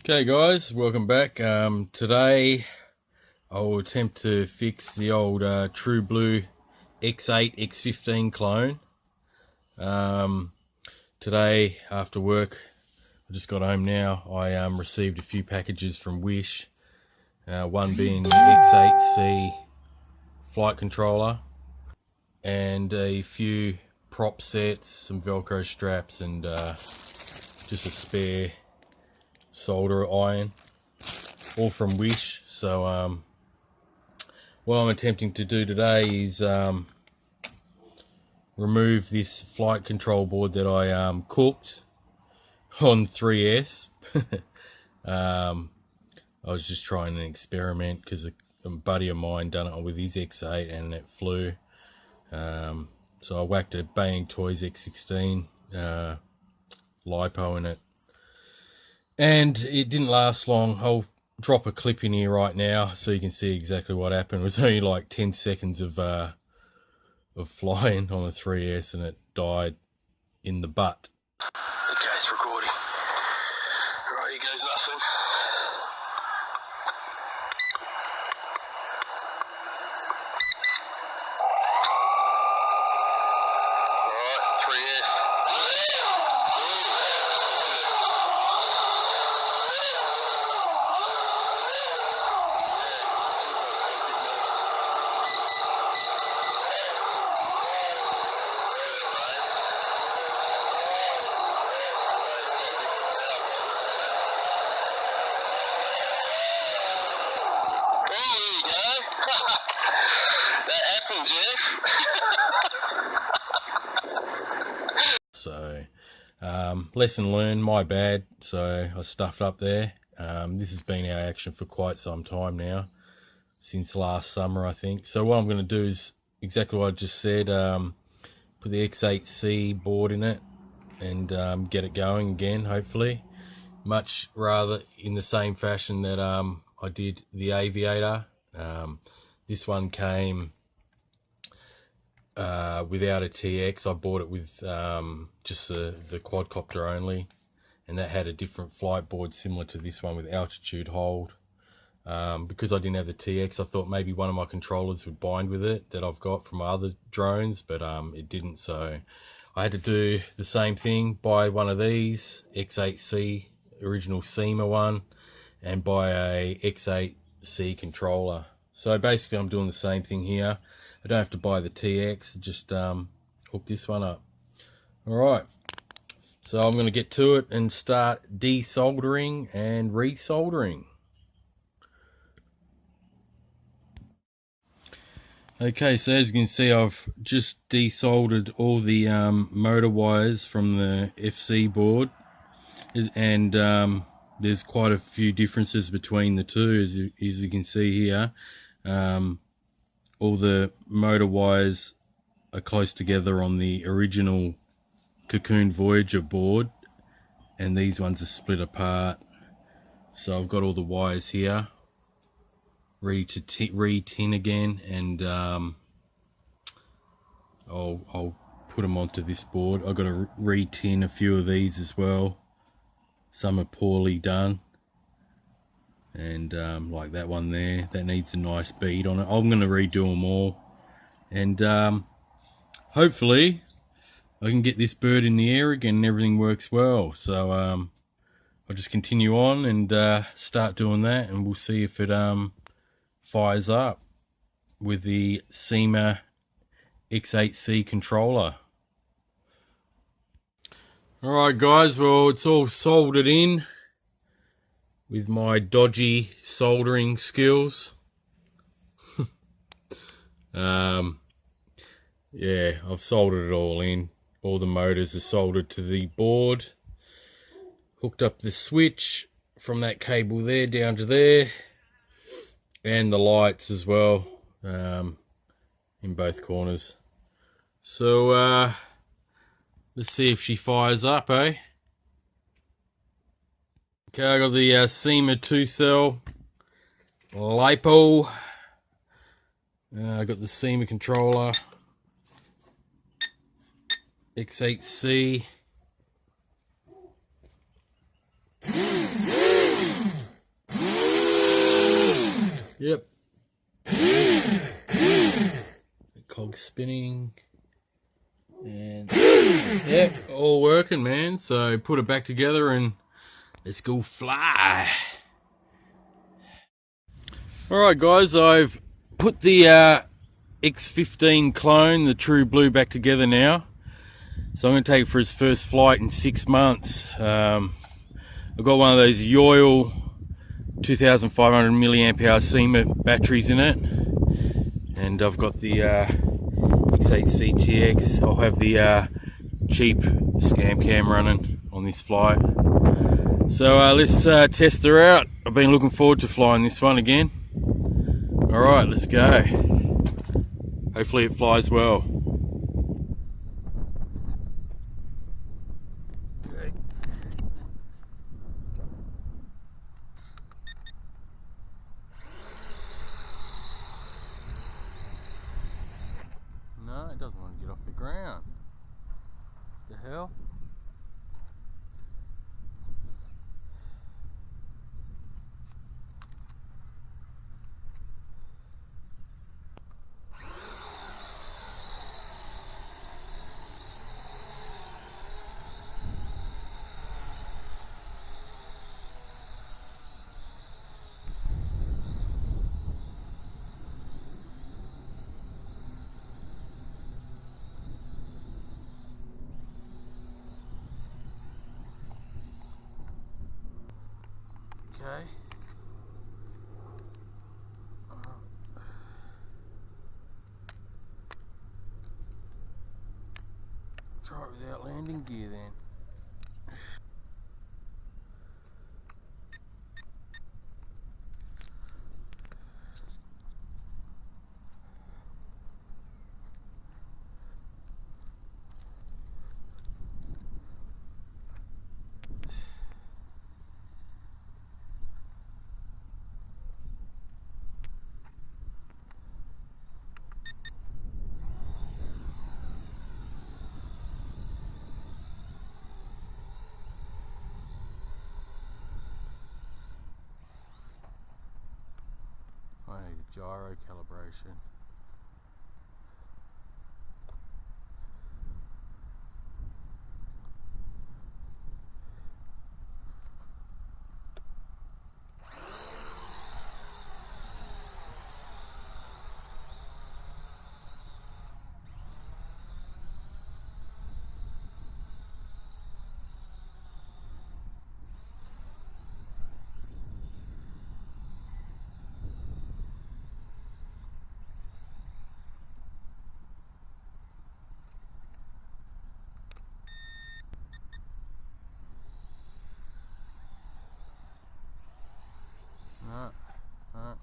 Okay guys, welcome back. Today I'll attempt to fix the old True Blue X8 X15 clone. Today after work, I just got home now, I received a few packages from Wish, one being the X8C flight controller and a few prop sets, some Velcro straps and just a spare solder iron, all from Wish. So what I'm attempting to do today is remove this flight control board that I cooked on 3S. I was just trying an experiment because a buddy of mine done it with his X8 and it flew. So I whacked a Bang Toys X16 lipo in it, and it didn't last long. I'll drop a clip in here right now so you can see exactly what happened. It was only like 10 seconds of flying on a 3S and it died in the butt. Okay, it's recording. Right, here goes nothing. Alright, 3S. So lesson learned, my bad. So I stuffed up there. This has been our action for quite some time now, since last summer I think. So what I'm going to do is exactly what I just said, put the X8C board in it and get it going again, hopefully, much rather in the same fashion that I did the Aviator. This one came without a TX. I bought it with just the quadcopter only, and that had a different flight board similar to this one with altitude hold. Because I didn't have the TX, I thought maybe one of my controllers would bind with it that I've got from my other drones, but it didn't. So I had to do the same thing, buy one of these X8C original SEMA one and buy a X8C controller. So basically I'm doing the same thing here. I don't have to buy the TX, just hook this one up. Alright, so I'm going to get to it and start desoldering and resoldering. Okay, so as you can see, I've just desoldered all the motor wires from the FC board, and there's quite a few differences between the two, as you can see here. All the motor wires are close together on the original Cocoon Voyager board, and these ones are split apart. So I've got all the wires here ready to re-tin again, and I'll put them onto this board. I've got to re-tin a few of these as well. Some are poorly done, and like that one there, that needs a nice bead on it. I'm going to redo them all, and hopefully I can get this bird in the air again and everything works well. So I'll just continue on and start doing that, and we'll see if it fires up with the SEMA X8C controller. Alright guys, well, it's all soldered in with my dodgy soldering skills. Yeah, I've soldered it all in. All the motors are soldered to the board. Hooked up the switch from that cable there down to there, and the lights as well, in both corners. So let's see if she fires up, eh? Okay, I got the SEMA 2-cell lipo. I got the SEMA controller, X8C. Yep. Cog spinning. And yeah, all working, man. So put it back together and let's go fly. Alright guys, I've put the X15 clone, the True Blue, back together now. So I'm going to take it for his first flight in 6 months. I've got one of those Yoil 2500 milliamp hour SEMA batteries in it. And I've got the X8 CTX. I'll have the cheap scam cam running on this flight. So let's test her out. I've been looking forward to flying this one again. Alright, let's go. Hopefully it flies well. Okay. No, it doesn't want to get off the ground. The hell? Okay. Try it without landing gear then. I need a gyro calibration. No, no.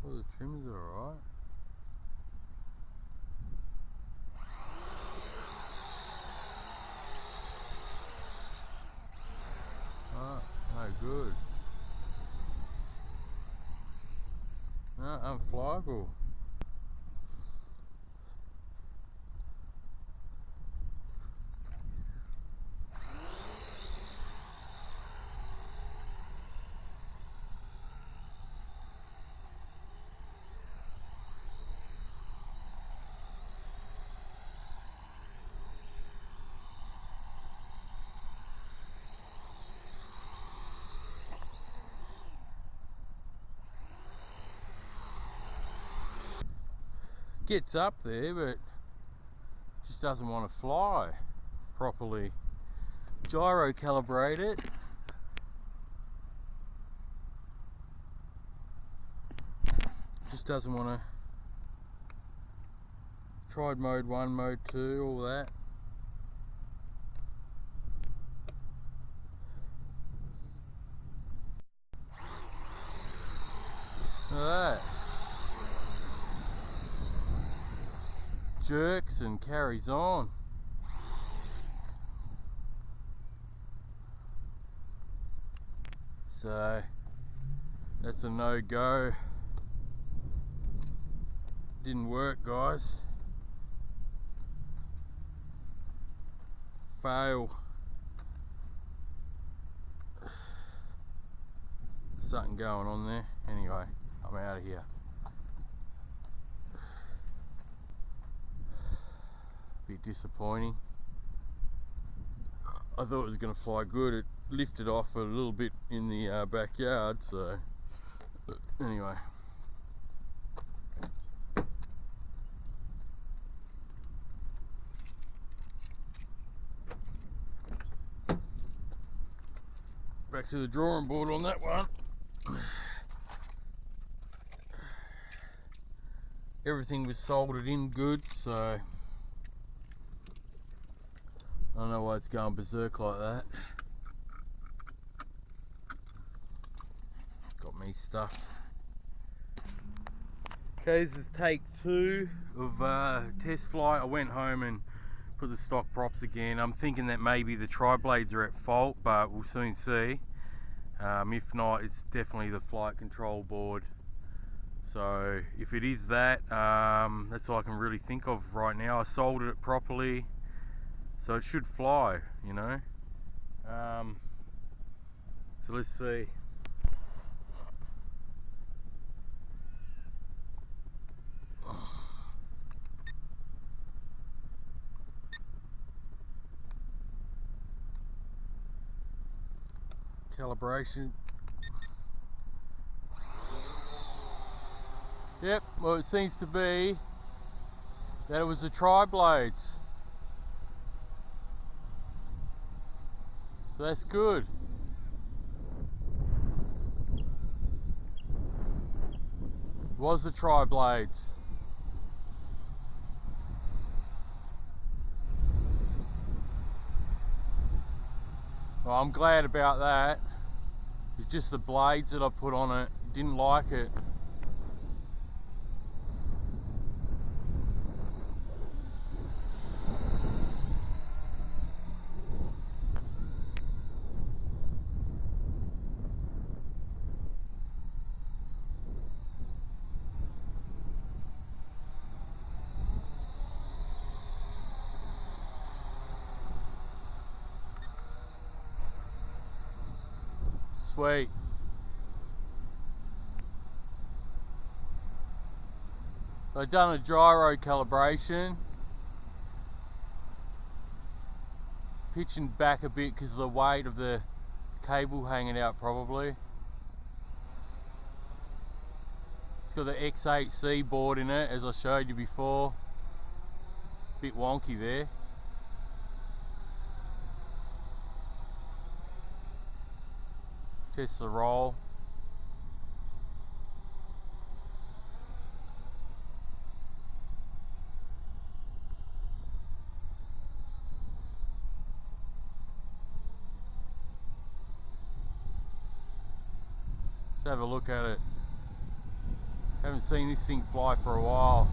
Well, the trim is alright. Oh, no good. No, unflyable. Gets up there, but just doesn't want to fly properly. Gyro calibrate it. Just doesn't want to. Tried mode 1, mode 2, all that. Look at that. Jerks and carries on. So that's a no-go. Didn't work, guys. Fail. Something going on there. Anyway, I'm out of here. Bit disappointing. I thought it was going to fly good. It lifted off a little bit in the backyard, so anyway. Back to the drawing board on that one. Everything was soldered in good, so I don't know why it's going berserk like that. Got me stuffed. Okay, this is take 2 of test flight. I went home and put the stock props again. I'm thinking that maybe the tri-blades are at fault, but we'll soon see. If not, it's definitely the flight control board. So if it is that, that's all I can really think of right now. I soldered it properly, so it should fly, you know. So let's see. Calibration. Yep, well, it seems to be that it was the tri-blades. So that's good. It was the tri-blades. Well, I'm glad about that. It's just the blades that I put on it. Didn't like it. Sweet. I've done a gyro calibration. Pitching back a bit because of the weight of the cable hanging out probably. It's got the X15 board in it, as I showed you before. Bit wonky there. Test the roll. Let's have a look at it. Haven't seen this thing fly for a while.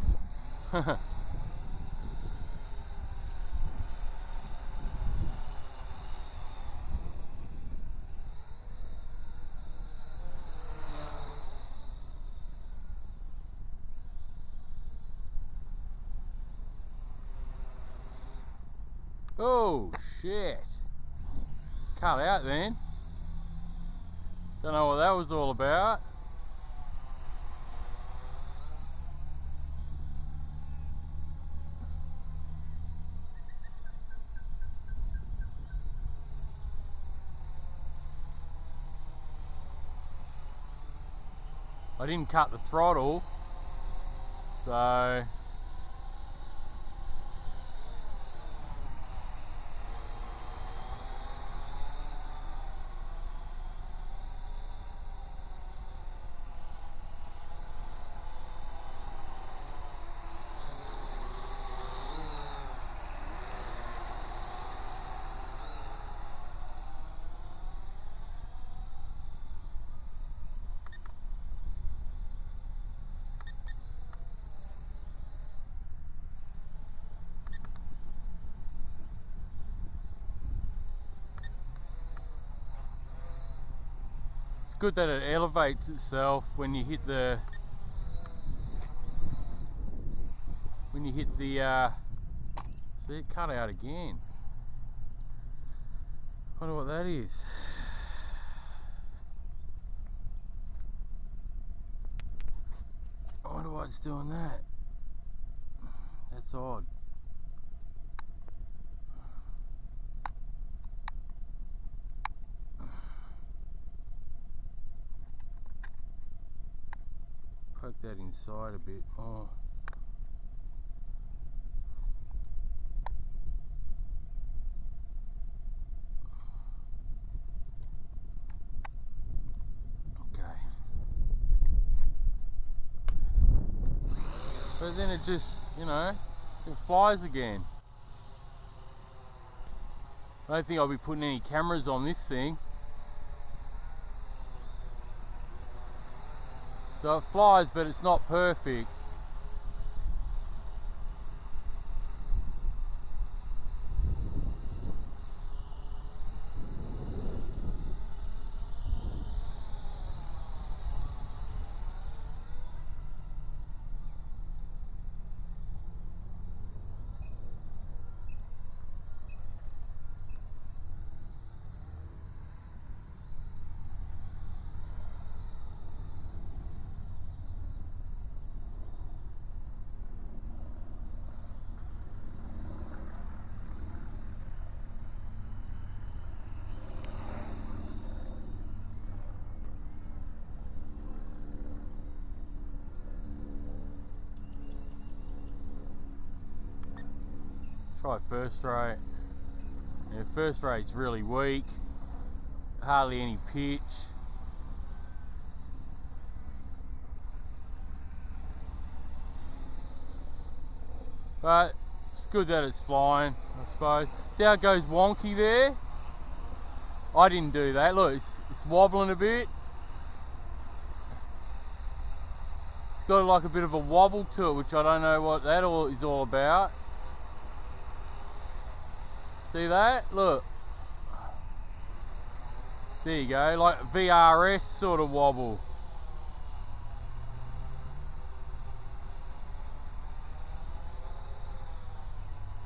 Oh shit. Cut out then. Don't know what that was all about. I didn't cut the throttle, so good that it elevates itself when you hit the see, it cut out again. Wonder what that is. I wonder why it's doing that. That's odd. Poke that inside a bit. Oh. Okay. But then it just, you know, it flies again. I don't think I'll be putting any cameras on this thing. So it flies, but it's not perfect. Try first rate. Yeah, first rate's really weak. Hardly any pitch. But it's good that it's flying, I suppose. See how it goes wonky there? I didn't do that. Look, it's wobbling a bit. It's got like a bit of a wobble to it, which I don't know what that is all about. See that? Look. There you go, like VRS sort of wobble.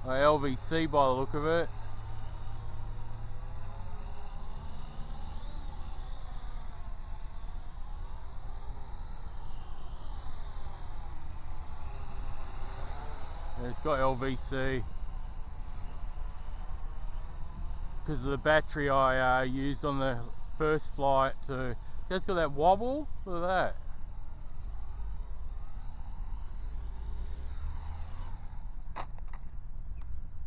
Like LVC by the look of it. Yeah, it's got LVC. Because of the battery I used on the first flight too. It's got that wobble. Look at that.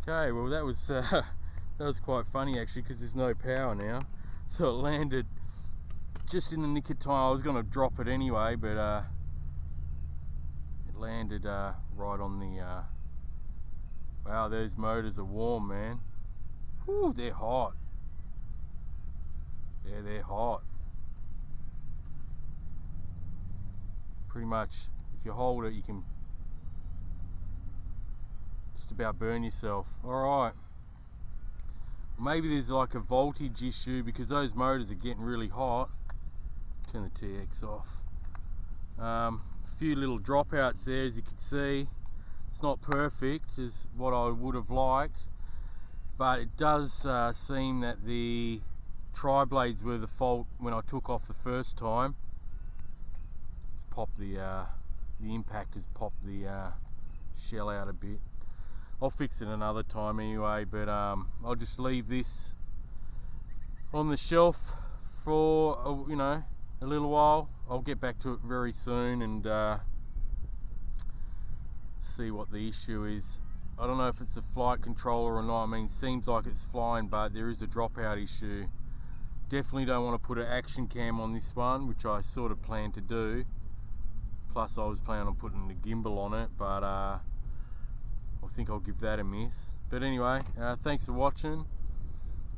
Okay, well that was quite funny actually, because there's no power now. So it landed just in the nick of time. I was going to drop it anyway, but it landed right on the. Wow, those motors are warm, man. Whew, they're hot. Yeah, they're hot. Pretty much, if you hold it, you can just about burn yourself. Alright. Maybe there's like a voltage issue because those motors are getting really hot. Turn the TX off. A few little dropouts there, as you can see. It's not perfect as what I would have liked. But it does seem that the tri-blades were the fault when I took off the first time. It's popped the impact has popped the shell out a bit. I'll fix it another time anyway, but I'll just leave this on the shelf for you know, a little while. I'll get back to it very soon and see what the issue is. I don't know if it's a flight controller or not. I mean, it seems like it's flying, but there is a dropout issue. Definitely don't want to put an action cam on this one, which I sort of planned to do. Plus I was planning on putting the gimbal on it, but I think I'll give that a miss. But anyway, thanks for watching.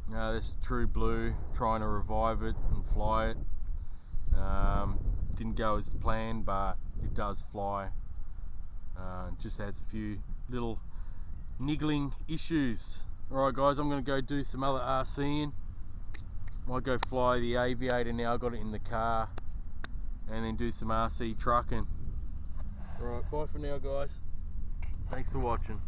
This is True Blue, trying to revive it and fly it. Didn't go as planned, but it does fly. Just has a few little niggling issues. Alright guys, I'm going to go do some other RCing. Might go fly the Aviator now, got it in the car, and then do some RC trucking. Alright, bye for now guys. Thanks for watching.